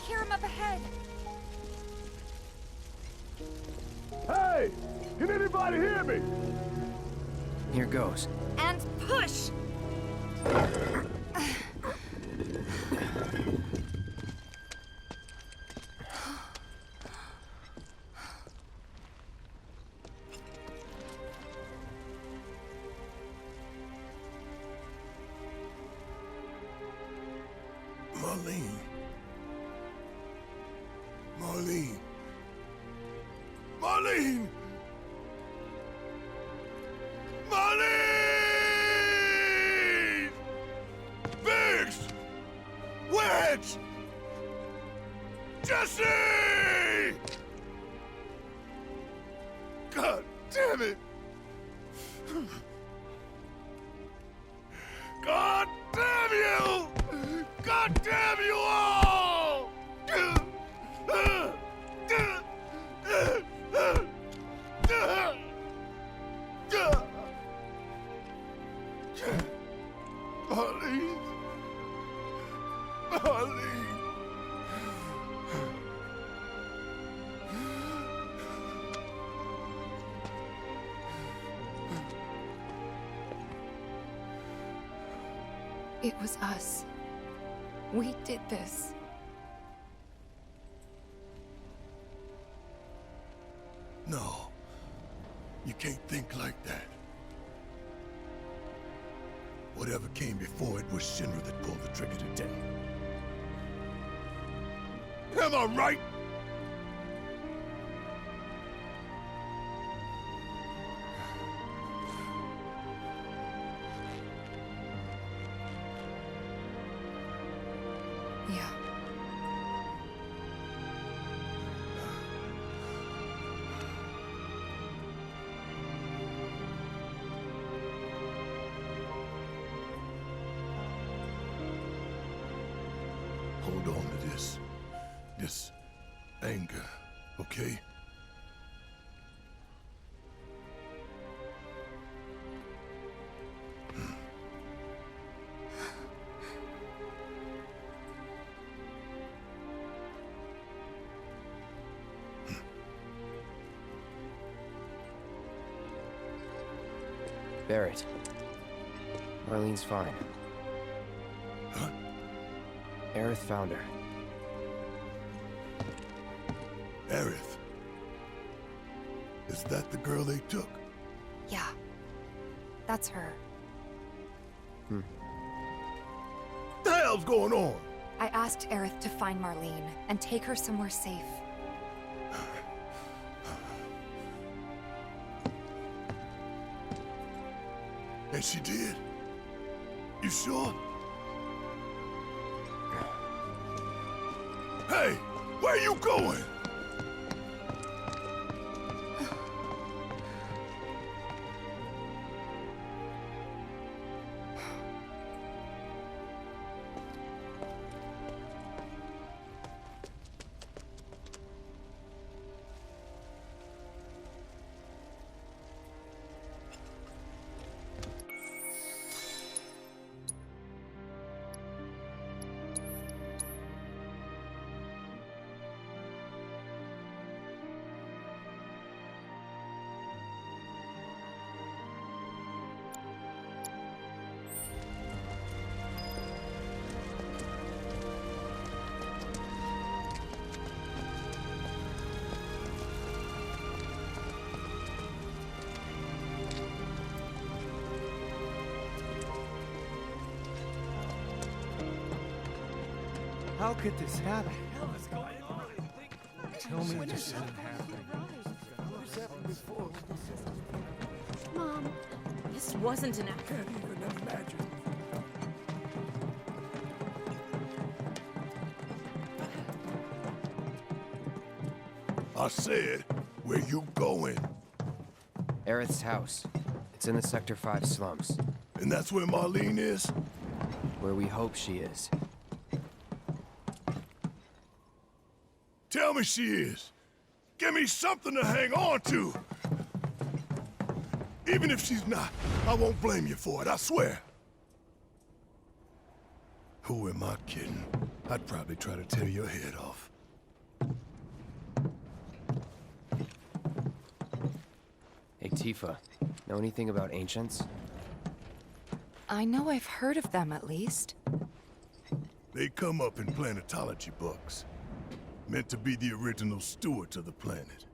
hear him up ahead. Hey! Can anybody hear me? Here goes. And push! Marlene. Marlene. Marlene! Marlene! Biggs! Wedge! Jesse! God damn it! God damn you! God damn you all! Marlene. Marlene. It was us. We did this. No. You can't think like that. Whatever came before it was Shinra that pulled the trigger today. Am I right? Yeah. Hold on to this anger, okay? Barret. Marlene's fine. Huh? Aerith found her. Aerith. Is that the girl they took? Yeah. That's her. The hell's going on? I asked Aerith to find Marlene and take her somewhere safe. And she did? You sure? Hey, where you going? How could this happen? Tell me this isn't happening. Mom, this wasn't an accident. Can't even imagine. I said, where you going? Aerith's house. It's in the Sector 5 slums. And that's where Marlene is? Where we hope she is. Tell me she is. Give me something to hang on to. Even if she's not, I won't blame you for it, I swear. Who am I kidding? I'd probably try to tear your head off. Hey, Tifa. Know anything about ancients? I know I've heard of them at least. They come up in planetology books. Meant to be the original stewards of the planet.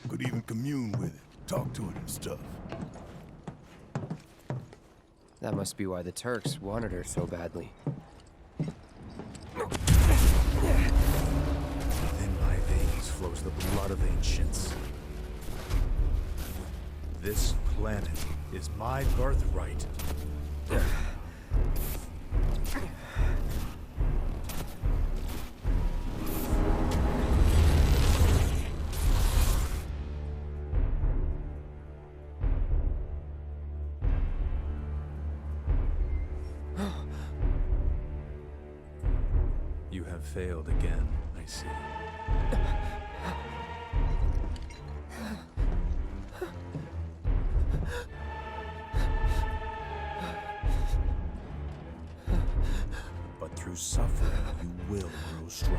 Could even commune with it, talk to it and stuff. That must be why the Turks wanted her so badly. Within my veins flows the blood of ancients. This planet is my birthright. You have failed again, I see. But through suffering, you will grow strong.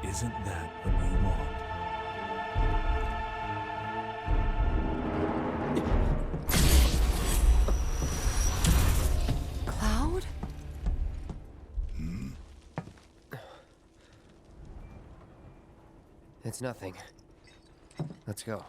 Isn't that what you want? Cloud? It's nothing. Let's go.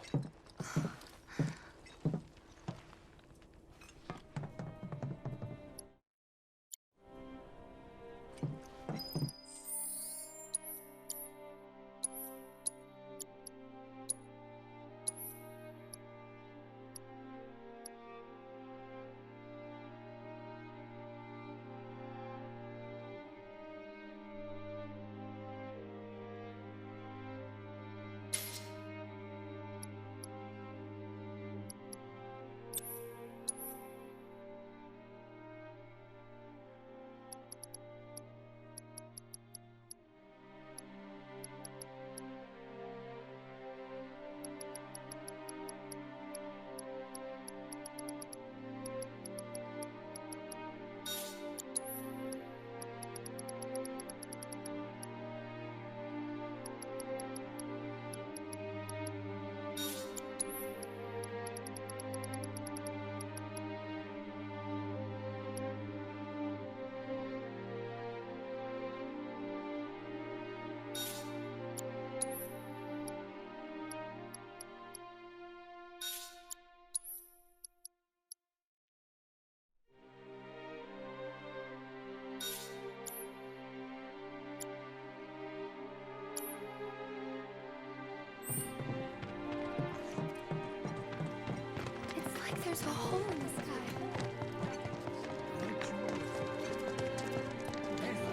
It's like there's a hole in the sky.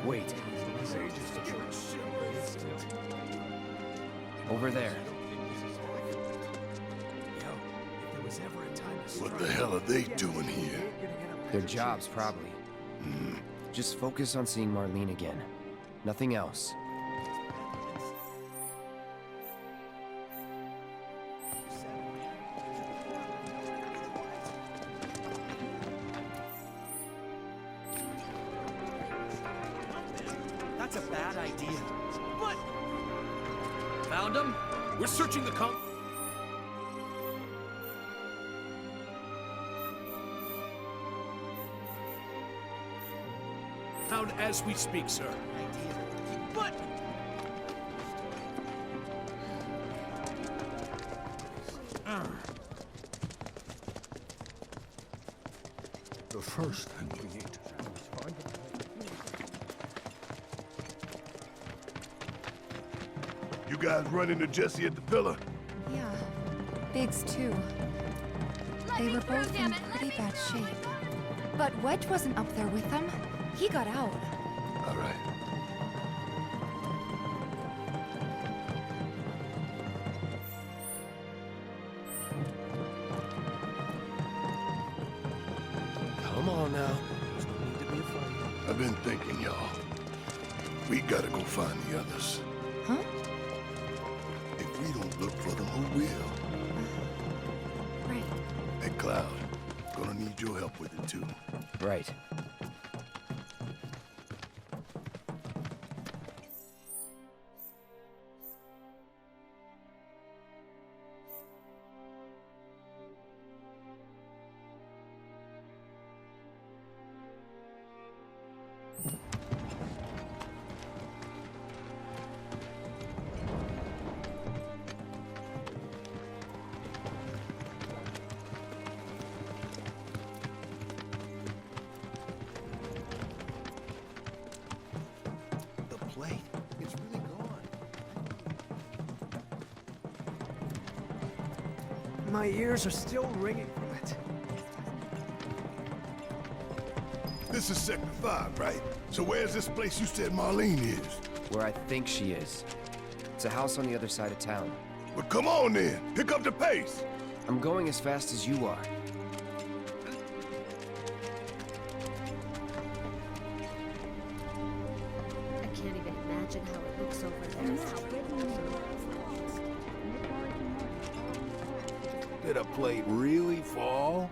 Wait. Over there. What the hell are they doing here? Their jobs, probably. Just focus on seeing Marlene again. Nothing else. That's a bad idea. What? Found him? We're searching the Found as we speak, sir. What? The first thing we need to do is find You guys run into Jesse at the pillar? Yeah. Biggs too. They were both in pretty bad shape. But Wedge wasn't up there with them. He got out. All right. Come on now. I've been thinking, y'all. We gotta go find the others. Huh? If we don't look for them, who will? Right. Hey, Cloud. Gonna need your help with it, too. Right. The plate. It's really gone. My ears are still ringing from it. This is Sector 5, right? So where's this place you said Marlene is? Where I think she is. It's a house on the other side of town. Well, come on then. Pick up the pace. I'm going as fast as you are. I can't even imagine how it looks over there. Did a plate really fall?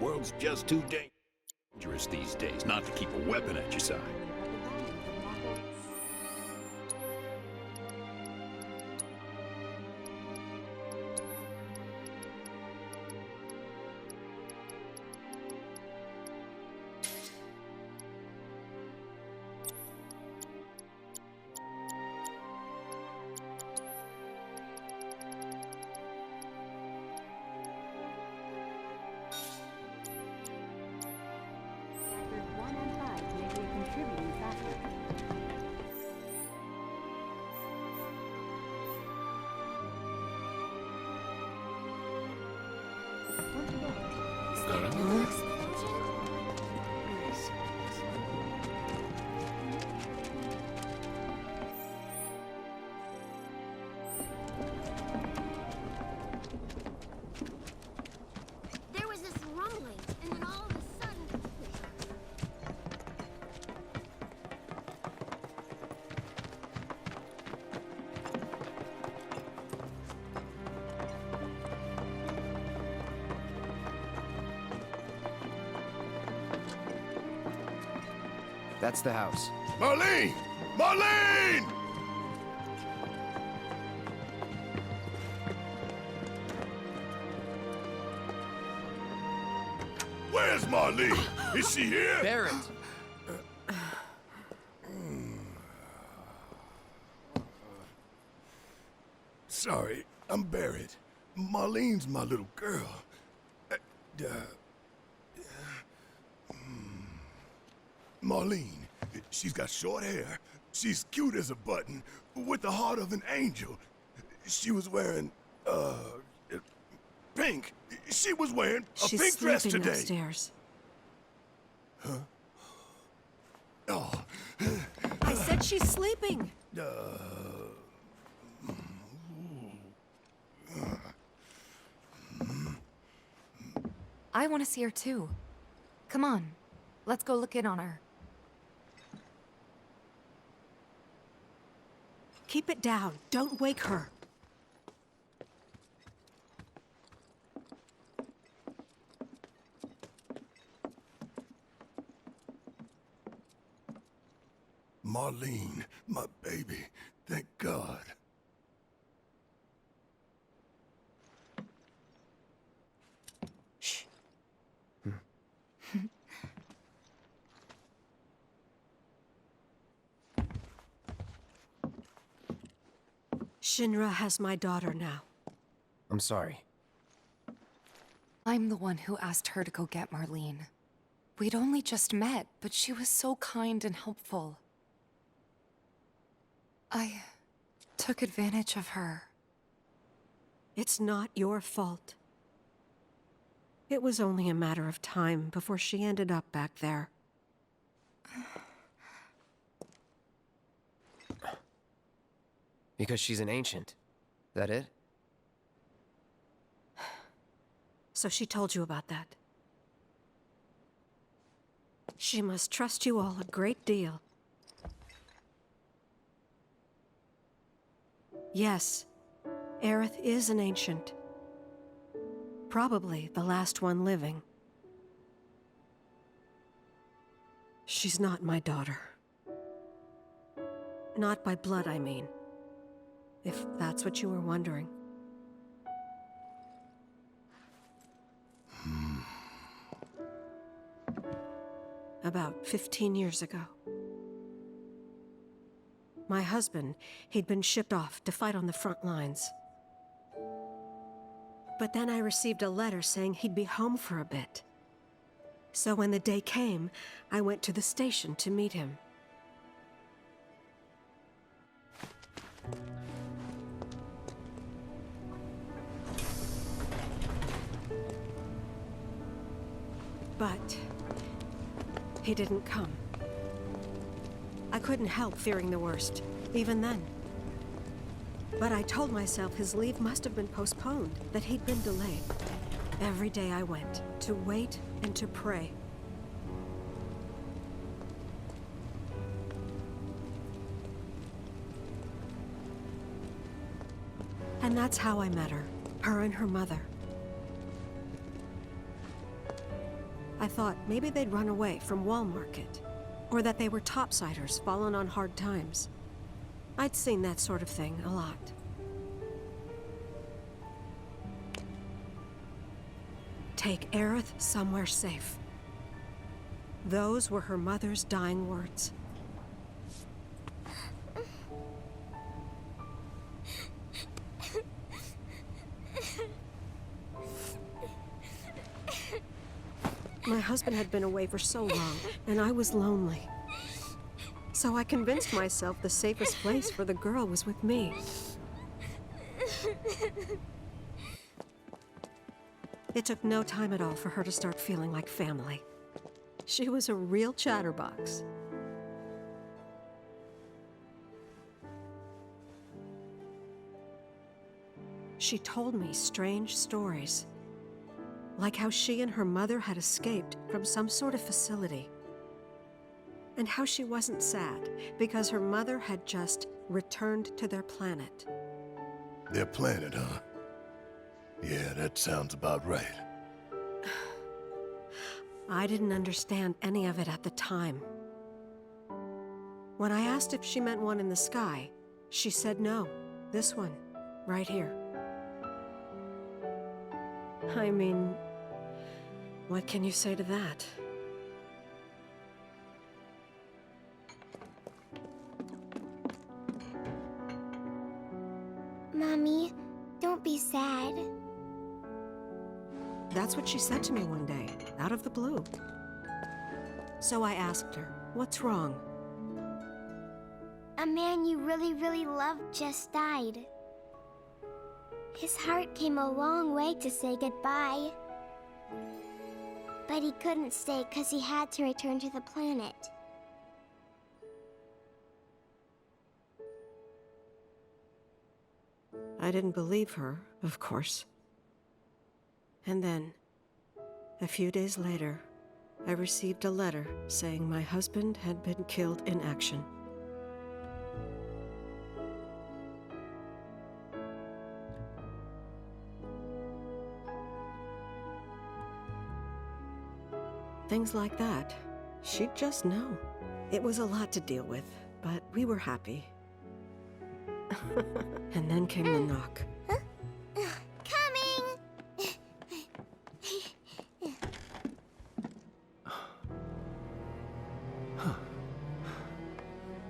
World's just too dangerous these days not to keep a weapon at your side. There was this rumbling, and then all of a sudden... That's the house. Marlene! Marlene! Where's Marlene? Is she here? Barret! Sorry, I'm Barret. Marlene's my little girl. Marlene, she's got short hair. She's cute as a button, with the heart of an angel. She was wearing, pink. She was wearing a pink dress sleeping today. upstairs. Oh, I said she's sleeping. I want to see her too. Come on, let's go look in on her. Keep it down. Don't wake her. Marlene, my baby. Thank God. Shh. Shinra has my daughter now. I'm sorry. I'm the one who asked her to go get Marlene. We'd only just met, but she was so kind and helpful. I took advantage of her. It's not your fault. It was only a matter of time before she ended up back there. Because she's an ancient. That it? So she told you about that. She must trust you all a great deal. Yes, Aerith is an ancient. Probably the last one living. She's not my daughter. Not by blood, I mean. If that's what you were wondering. About 15 years ago. My husband, he'd been shipped off to fight on the front lines. But then I received a letter saying he'd be home for a bit. So when the day came, I went to the station to meet him. But he didn't come. I couldn't help fearing the worst, even then. But I told myself his leave must have been postponed, that he'd been delayed. Every day I went, to wait and to pray. And that's how I met her and her mother. I thought maybe they'd run away from Wall Market, or that they were topsiders fallen on hard times. I'd seen that sort of thing a lot. Take Aerith somewhere safe. Those were her mother's dying words. My husband had been away for so long, and I was lonely. So I convinced myself the safest place for the girl was with me. It took no time at all for her to start feeling like family. She was a real chatterbox. She told me strange stories. Like how she and her mother had escaped from some sort of facility. And how she wasn't sad because her mother had just returned to their planet. Their planet, huh? Yeah, that sounds about right. I didn't understand any of it at the time. When I asked if she meant one in the sky, she said no. This one, right here. I mean, what can you say to that? Mommy, don't be sad. That's what she said to me one day, out of the blue. So I asked her, what's wrong? A man you really, really loved just died. His heart came a long way to say goodbye. But he couldn't stay because he had to return to the planet. I didn't believe her, of course. And then, a few days later, I received a letter saying my husband had been killed in action. Things like that, she'd just know. It was a lot to deal with, but we were happy. And then came the knock. Coming!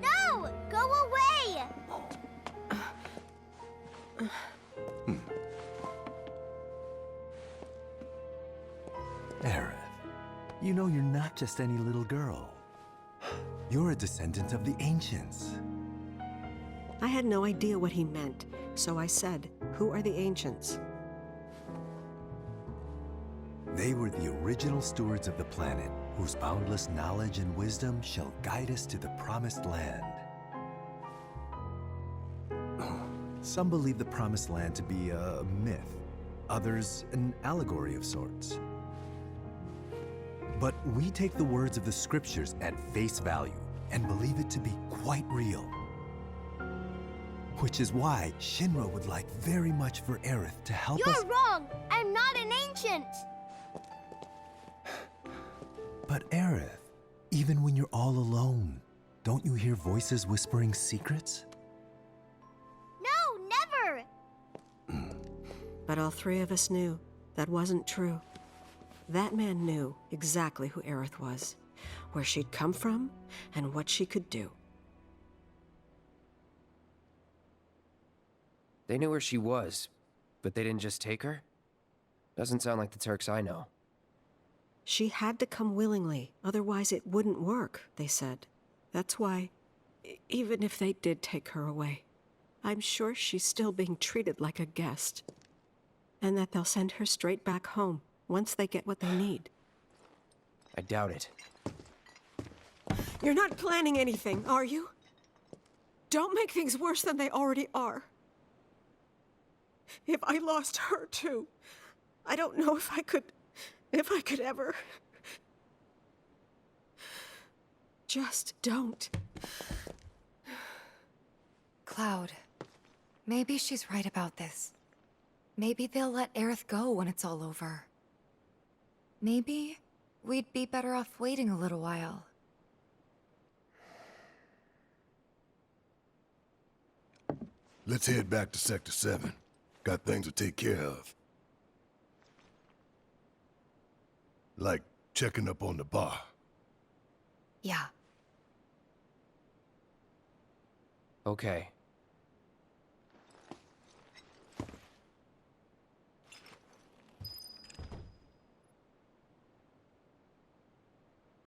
No! Go away! Aerith, you know you're not just any little girl. You're a descendant of the ancients. I had no idea what he meant, so I said, "Who are the ancients?" They were the original stewards of the planet, whose boundless knowledge and wisdom shall guide us to the promised land. Some believe the promised land to be a myth, others an allegory of sorts. But we take the words of the scriptures at face value and believe it to be quite real. Which is why Shinra would like very much for Aerith to help us— You're wrong! I'm not an ancient! But Aerith, even when you're all alone, don't you hear voices whispering secrets? No, never! But all three of us knew that wasn't true. That man knew exactly who Aerith was, where she'd come from, and what she could do. They knew where she was, but they didn't just take her? Doesn't sound like the Turks I know. She had to come willingly, otherwise it wouldn't work, they said. That's why, even if they did take her away, I'm sure she's still being treated like a guest. And that they'll send her straight back home once they get what they need. I doubt it. You're not planning anything, are you? Don't make things worse than they already are. If I lost her too, I don't know if I could ever. Just don't. Cloud, maybe she's right about this. Maybe they'll let Aerith go when it's all over. Maybe we'd be better off waiting a little while. Let's head back to Sector 7. Got things to take care of. Like checking up on the bar. Yeah. Okay.